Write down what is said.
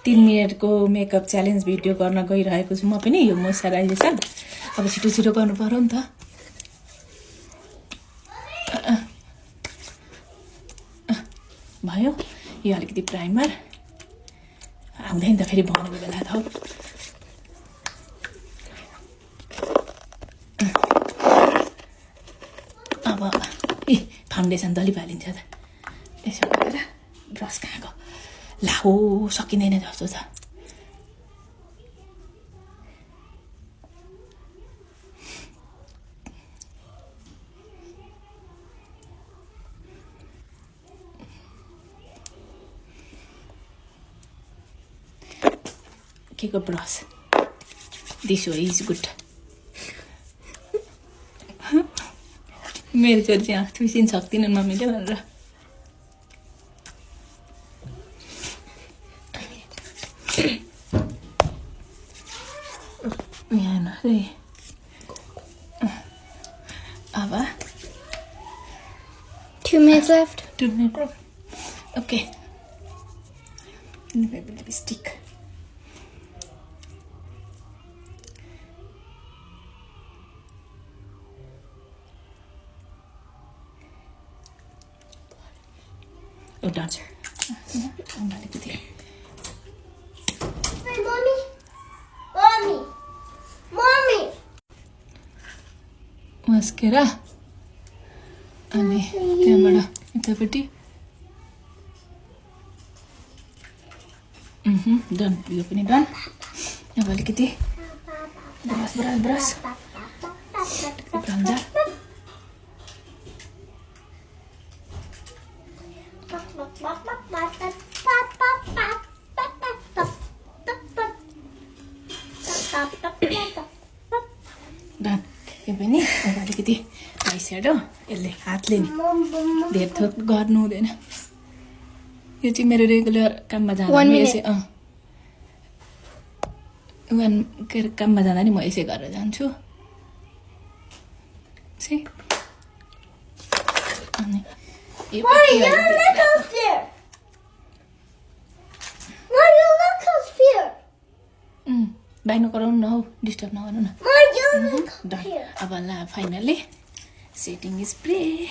3 मिनेटको makeup challenge video गर्न गइरहेको छु म पनि यो मोइस्चराइजेसन अब छिटो छिटो गर्नु पर्यो नि त भयो यो अलिकति प्राइमर आउँदैन त फेरि भनेको बेला त अब फाउन्डेसन दलि पालिन्छ त त्यसो गरेर ब्रस कहाँ गयो ला हो सकिँदैन जस्तो छ के को brush this way is good मेरो छोरी चाहिँ थुसिन सक्दिनन् मम्मीले भनेर अब 2 minutes left. 2 minutes. Okay. Maybe lipstick. Oh, dancer. Hey, mommy. Mommy. Mommy. Mascara. अनि त्यहाँबाट यतापट्टि डन यो पनि डन अब अलिकति brush brush brush bronzer done यो पनि अब अलिकति आई स्याडो यसले हातले नि धेरै थोक गर्नु हुँदैन यो चाहिँ मेरो रेगुलर काममा जाँदा नि यसै काममा जाँदा नि म यसै गरेर जान्छु अनि बाइनो गराउनु न हौ डिस्टर्ब नगर्नु न अब ला फाइनली setting spray